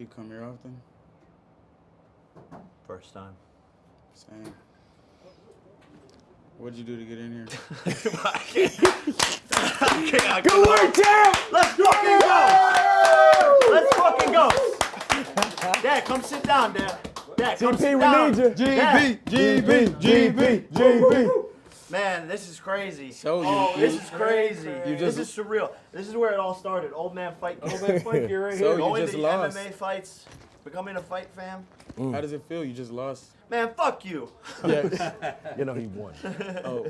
You come here often? First time. Same. What'd you do to get in here? Good work, Tim! Let's fucking go! Let's fucking go! Dad, come sit down, Dad. Dad, come sit down. we need you. GB. Man, this is crazy. So This is crazy. You This just- is surreal. This is where it all started. Old man fight. You're right So here. you Going just to the lost. MMA fights. Becoming a fight fam. How does it feel? You just lost. Man, fuck you. You know he won. Oh,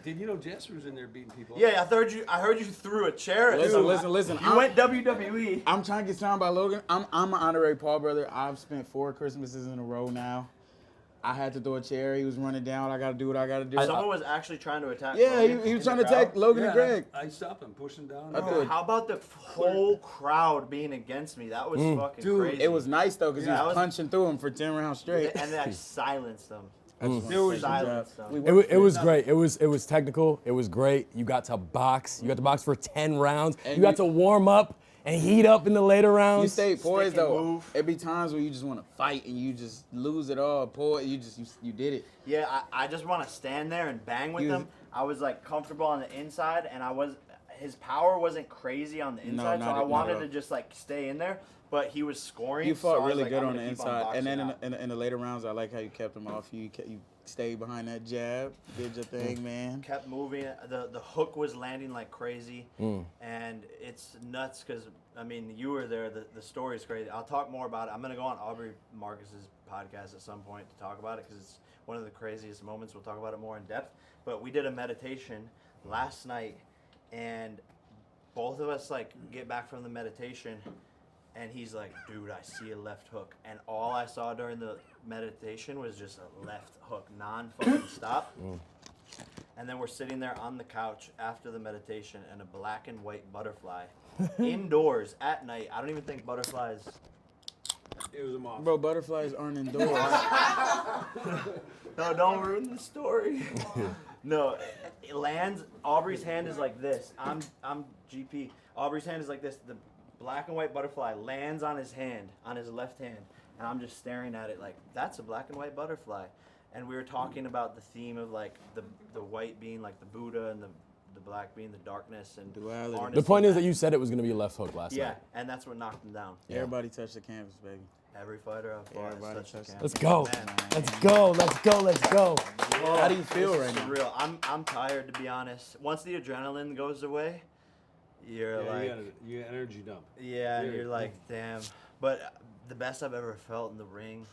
Did you know Jester was in there beating people? Yeah, I heard you threw a chair at listen. You went WWE. I'm trying to get signed by Logan. I'm an honorary Paul brother. I've spent 4 Christmases in a row now. I had to throw a chair. He was running down. I got to do what I got to do. Someone was actually trying to attack. Yeah, Logan he was in trying the to attack crowd. Logan and Greg. I stopped him, pushed him down. I threw How about the whole crowd being against me? That was fucking crazy. It was nice though, because Yeah, he I was was- punching through him for 10 rounds straight. And then I silenced them. Silenced them. It was great. It was technical. It was great. You got to box. You got to box for 10 rounds. And you got to warm up and heat up in the later rounds. You stayed poised Stick and though. move. It be times where you just want to fight and you just lose it all. You did it. Yeah, I just want to stand there and bang with You- him. I was like comfortable on the inside, and his power wasn't crazy on the inside, so not I at wanted all. to just like stay in there. But he was scoring. You so fought I was really like, good I'm on the gonna keep inside, and then boxing out. in the later rounds, I like how you kept him off you. You stayed behind that jab, did your thing, man. Kept moving. The hook was landing like crazy, and it's nuts because I mean you were there. The story is crazy. I'll talk more about it. I'm gonna go on Aubrey Marcus's podcast at some point to talk about it because it's one of the craziest moments. We'll talk about it more in depth. But we did a meditation last night, and both of us like get back from the meditation. And he's like, dude, I see a left hook. And all I saw during the meditation was just a left hook, non-fucking stop. And then we're sitting there on the couch after the meditation, and a black and white butterfly indoors at night. I don't even think butterflies. It was a moth. Bro, butterflies aren't indoors. No, don't ruin the story. No, it lands. Aubrey's hand is like this. I'm GP. Aubrey's hand is like this. The black and white butterfly lands on his hand, on his left hand, and I'm just staring at it like, that's a black and white butterfly. And we were talking about the theme of like the white being like the Buddha and the black being the darkness and Duality. The point is that you said it was going to be a left hook last yeah, night. and that's what knocked him down. Everybody touched the canvas, baby. Every fighter I've fought has Everybody touched the touched canvas. Let's go. Man, Let's go. How do you feel this right is now? Real. I'm tired to be honest. Once the adrenaline goes away, you're Yeah, like, you got energy dump. yeah, and Yeah. you're like, damn. But the best I've ever felt in the ring,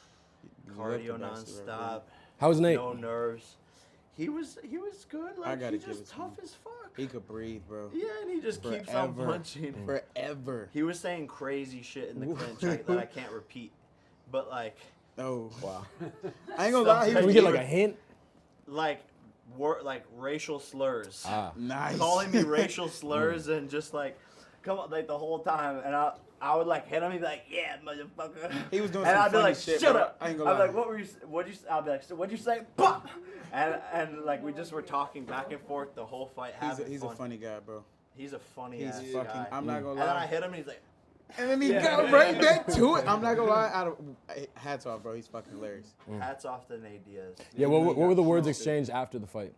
You cardio look the best you've ever nonstop, How was Nate? no nerves. He was good. Like gotta he's give just it to tough him. as fuck. He could breathe, bro. Yeah, and he just keeps on Forever. punching. Forever. He was saying crazy shit in the clinch that I can't repeat. But like, Oh, Wow. I ain't gonna lie. He Can we was get like a hint? like racial slurs. nice. Calling me racial slurs and just like come up like the whole time, and I would like hit him. He'd be like, "Yeah, motherfucker." He was doing and some I'd be funny like, shit, "Shut bro. up!" I ain't I'd gonna be lie. like, "What were you? What'd you?" I'd be like, "So what'd you say?" Pop! And like we just were talking back and forth the whole fight. He's a funny guy, bro. He's a funny He's ass fucking. guy. I'm not gonna and then I lie. hit him, and he's like, And then he got right back to it. I'm not gonna lie. Hats off, bro. He's fucking hilarious. "Hats off to Nate Diaz." Yeah, what were the words exchanged after the fight?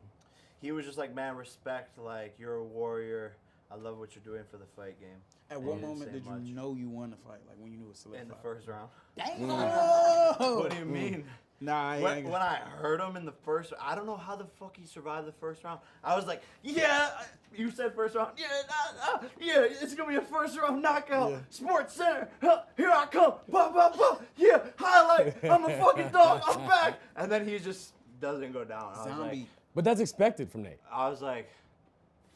He was just like, "Man, respect. Like you're a warrior. I love what you're doing for the fight game." At what didn't moment say did you much. know you won the fight? Like when you knew it was solidified? In the first round. Oh! What do you mean? Nah, I When ain't. I heard him in the first, I don't know how the fuck he survived the first round. I was like, yeah, you said first round. Yeah, yeah, it's gonna be a first round knockout. Yeah. Sports Center, here I come. Bah, bah, bah. Yeah, highlight. I'm a fucking dog. I'm back. And then he just doesn't go down. Zombie. But that's expected from Nate. I was like,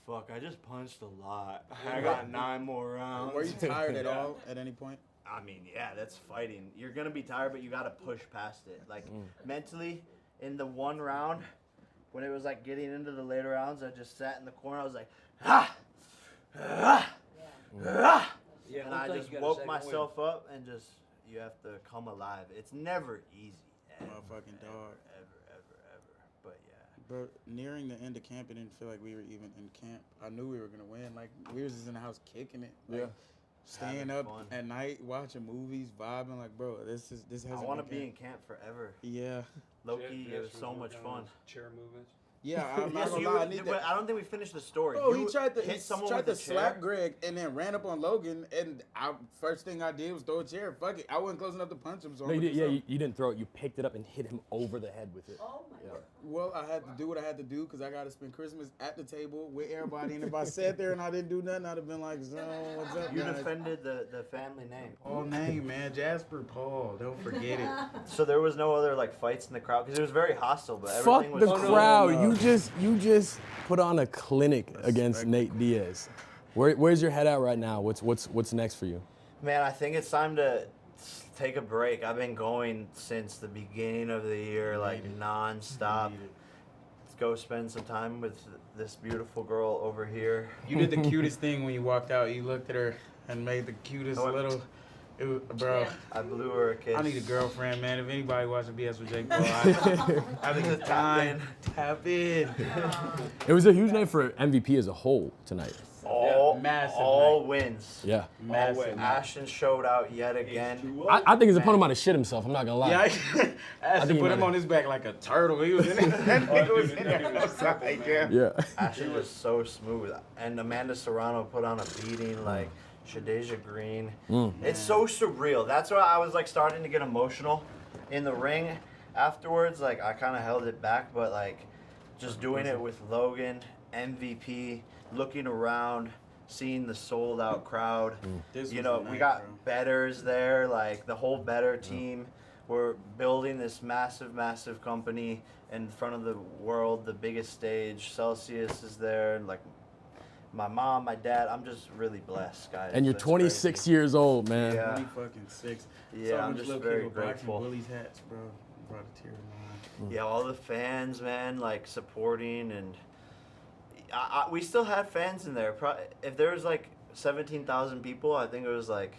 fuck, I just punched a lot. I got 9 more rounds. Were you tired at all at any point? I mean, yeah, that's fighting. You're gonna be tired, but you gotta push past it. Like mentally, in the one round, when it was like getting into the later rounds, I just sat in the corner. I was like, ah, ah, ah, Yeah, and I looks like just you got a woke second myself up and just you have to come alive. It's never easy. Ever, Motherfucking dog. ever. But yeah. Bro, nearing the end of camp, it didn't feel like we were even in camp. I knew we were gonna win. Like we was just in the house kicking it. Like, staying Having up fun. at night, watching movies, vibing. Like, bro, this I hasn't want to been be in camp forever. Yeah. Low-key, Jess it was was so working much on fun. his chair movements. Yeah, I'm Yeah, not so gonna you lie. I were, need but that. I don't think we finished the story. Bro, you he tried to hit someone tried with to a chair. slap Greg and then ran up on Logan, and first thing I did was throw a chair. Fuck it, I wasn't close enough to punch him. So No, I'm you, gonna did, do yeah, something. you didn't throw it. You picked it up and hit him over the head with it. Oh my Yeah. God. Well, I had to do what I had to do because I got to spend Christmas at the table with everybody. And if I sat there and I didn't do nothing, I'd have been like, "So what's up, You guys?" defended the family name. Paul name, man, Jasper Paul. Don't forget it. So there was no other like fights in the crowd because it was very hostile, but Fuck everything the was cool. crowd. no. You just put on a clinic against Nate Diaz. Where's your head at right now? What's next for you? Man, I think it's time to take a break. I've been going since the beginning of the year, like nonstop. Let's go spend some time with this beautiful girl over here. You did the cutest thing when you walked out. You looked at her and made the cutest Oh, little. Bro, Yeah. I blew her a kiss. I need a girlfriend, man. If anybody watching BS with Jake Paul, I think it's time. Tap in. It was a huge night for MVP as a whole tonight. All, Massive all night. wins. Yeah. Massive. Ashton showed out yet again. I think his opponent might have shit himself. I'm not gonna lie. Yeah, think Ashton he put might him have. on his back like a turtle. He was in there. That nigga was in there. Yeah. Ashton was so smooth. And Amanda Serrano put on a beating like Shadeja Green. It's so surreal. That's why I was like starting to get emotional in the ring afterwards. Like I kind of held it back, but like just doing it with Logan, MVP, looking around, seeing the sold out crowd. This You was know, the we night, got bro. Betters there, like the whole Betr team. We're building this massive, massive company in front of the world, the biggest stage. Celsius is there, and like my mom, my dad. I'm just really blessed, guys. And you're It's 26 crazy. years old, man. Yeah. 26. Yeah, So I'm much just love very people boxing grateful. Willie's hats, bro. Brought a tear to my eye. Yeah, all the fans, man, like supporting, and we still had fans in there. If there was like 17,000 people, I think it was like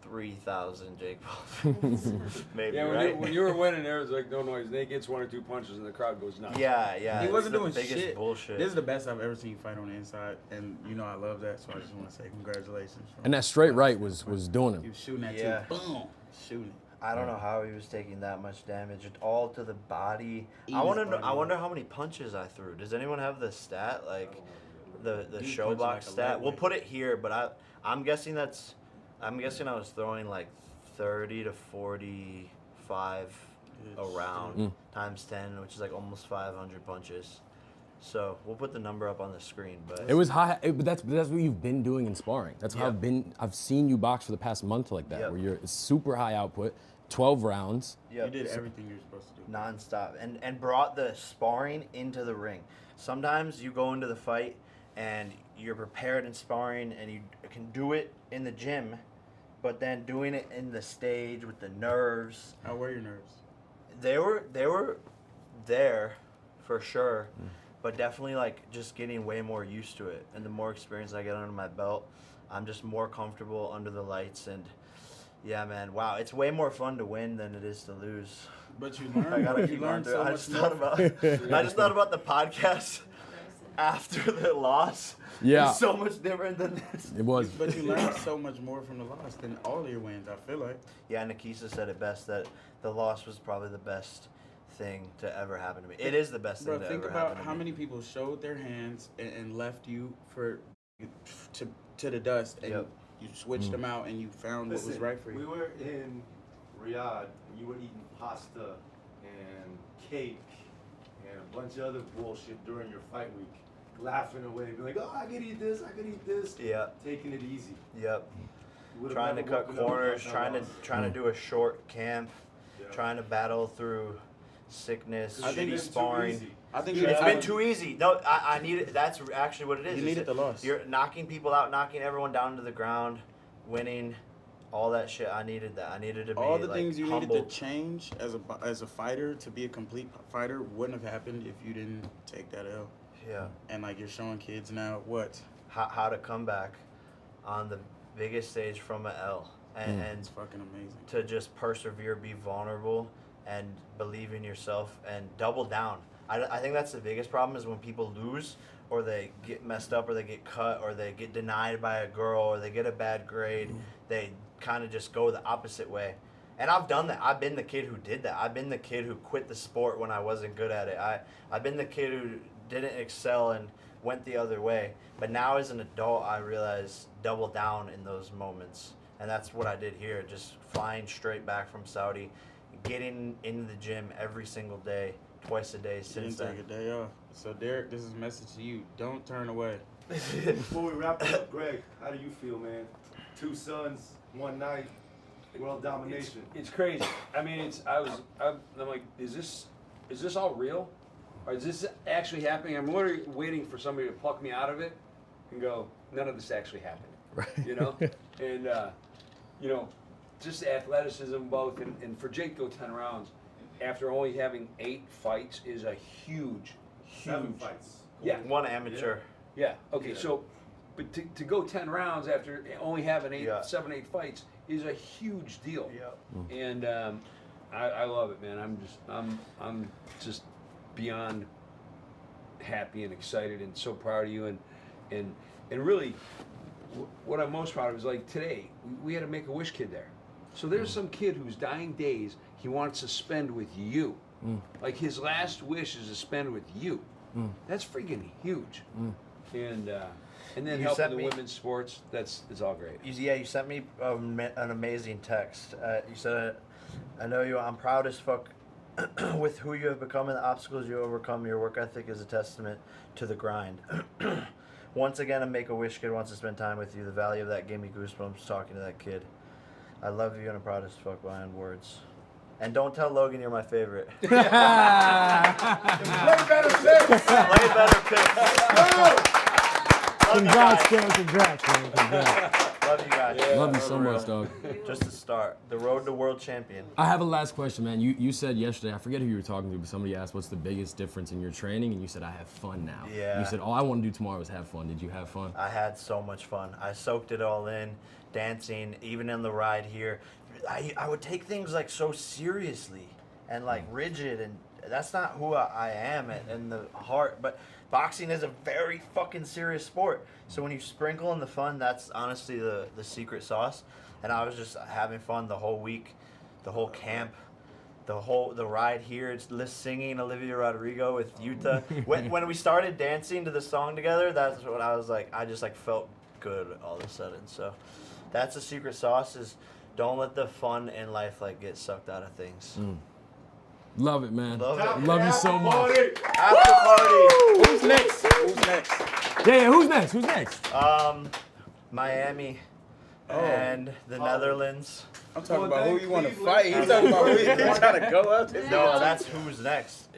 3,000 Jake Paul fans. Maybe, Yeah, right? when you were winning, there was like no noise. Nate gets one or two punches and the crowd goes nuts. Yeah. He it's wasn't the doing biggest shit. bullshit. This is the best I've ever seen you fight on the inside, and you know I love that. So I just want to say congratulations. And that straight right was doing He him. was shooting that Yeah. too. Boom, shooting. I don't know how he was taking that much damage. It all to the body. Eat I his want to know. body. I wonder how many punches I threw. Does anyone have the stat, like the Dude show punched box like a stat? We'll lightweight. put it here, but I'm guessing I'm guessing I was throwing like 30 to 45 around times 10, which is like almost 500 punches. So we'll put the number up on the screen, but It was high, but that's what you've been doing in sparring. That's how Yep. I've seen you box for the past month like that, Yep. where you're super high output, 12 rounds. Yep. You did everything you're supposed to do. Nonstop, and brought the sparring into the ring. Sometimes you go into the fight and you're prepared in sparring and you can do it in the gym, but then doing it in the stage with the nerves, How were your nerves? they were there for sure, but definitely like just getting way more used to it. And the more experience I get under my belt, I'm just more comfortable under the lights. And yeah, man, wow, it's way more fun to win than it is to lose. But you I learned. gotta You keep on learned doing. so I much just more. thought about the podcast after the loss. Yeah. It's so much different than this. It was. But you learned so much more from the loss than all your wins. I feel like. Yeah, Nikisa said it best that the loss was probably the best thing to ever happen to me. It is the best thing Bro, to think ever about happen to how me. many people showed their hands and left you to the dust, and Yep. you switched them out and you found what was Listen, right for you. We were in Riyadh. You were eating pasta and cake and a bunch of other bullshit during your fight week, laughing away, being like, "Oh, I could eat this. I could eat this." Yeah. Taking it easy. Yep. You would've Trying to never cut woken up corners, without that trying to do a short camp, Yeah. trying to battle through sickness, I think shitty it's too sparring. easy. I think It's you been too easy. No, I need it. That's actually what it is. You needed the loss. You're knocking people out, knocking everyone down to the ground, winning, all that shit. I needed that. I needed to be all the like, things you needed humbled. to change as a fighter to be a complete fighter wouldn't have happened if you didn't take that L. Yeah. And like you're showing kids now what How to come back on the biggest stage from a L, and it's fucking amazing. to just persevere, be vulnerable, and believe in yourself and double down. I think that's the biggest problem is when people lose or they get messed up or they get cut or they get denied by a girl or they get a bad grade. They kind of just go the opposite way. And I've done that. I've been the kid who did that. I've been the kid who quit the sport when I wasn't good at it. I've been the kid who didn't excel and went the other way. But now as an adult, I realize double down in those moments. And that's what I did here, just flying straight back from Saudi, getting into the gym every single day, twice a day since then. Take a day off. So Derek, this is a message to you. Don't turn away. Before we wrap it up, Greg, how do you feel, man? 2 sons, 1 night, world domination. It's crazy. I mean, I'm like, is this all real? Or is this actually happening? I'm literally waiting for somebody to pluck me out of it and go, none of this actually happened. Right. You know? And, you know, just athleticism both. And for Jake to go 10 rounds after only having 8 fights is a huge 7 fights. Yeah. 1 amateur. Yeah. Okay. Yeah. So, but to go 10 rounds after only having 7, 8 fights is a huge deal. Yeah. And I love it, man. I'm just beyond happy and excited and so proud of you. And really, what I'm most proud of is like today we had a Make-A-Wish kid there. So there's some kid whose dying days he wants to spend with you. Like his last wish is to spend with you. That's freaking huge. And then You helping sent the me- women's sports, it's all great. You sent me an amazing text. You said, I know you, I'm proud as fuck with who you have become and the obstacles you overcome. Your work ethic is a testament to the grind. Once again, a Make-A-Wish kid wants to spend time with you. The value of that gave me goosebumps talking to that kid. I love you and I'm proud as fuck behind words. And don't tell Logan you're my favorite. Play Betr Picks. Betr Picks. Congrats, man. Congrats, man. Congrats. Love you guys. Yeah. Love you so much, dog. Just to start, the road to world champion. I have a last question, man. You said yesterday, I forget who you were talking to, but somebody asked what's the biggest difference in your training, and you said I have fun now. Yeah. You said all I want to do tomorrow is have fun. Did you have fun? I had so much fun. I soaked it all in, dancing, even in the ride here. I would take things like so seriously and like rigid, and that's not who I am in the heart. But boxing is a very fucking serious sport. So when you sprinkle in the fun, that's honestly the secret sauce. And I was just having fun the whole week, the whole camp. The ride here, it's singing Olivia Rodrigo with Utah. When we started dancing to the song together, that's what I was like. I just like felt good all of a sudden. So that's the secret sauce is don't let the fun in life like get sucked out of things. Love it, man. Love it. Love you so much. After party. Who's next? Who's next? Yeah, who's next? Who's next? Miami and the Netherlands. I'm talking about who you want to fight. He's talking about who you trying to go up to. No, that's who's next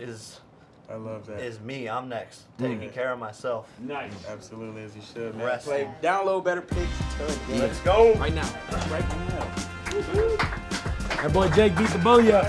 I love that. is me. I'm next. Taking care of myself. Nice. Absolutely, as you should, man. Rest. Play, download Betr Picks. Let's go. Right now. Right now. That boy Jake beat the booyah.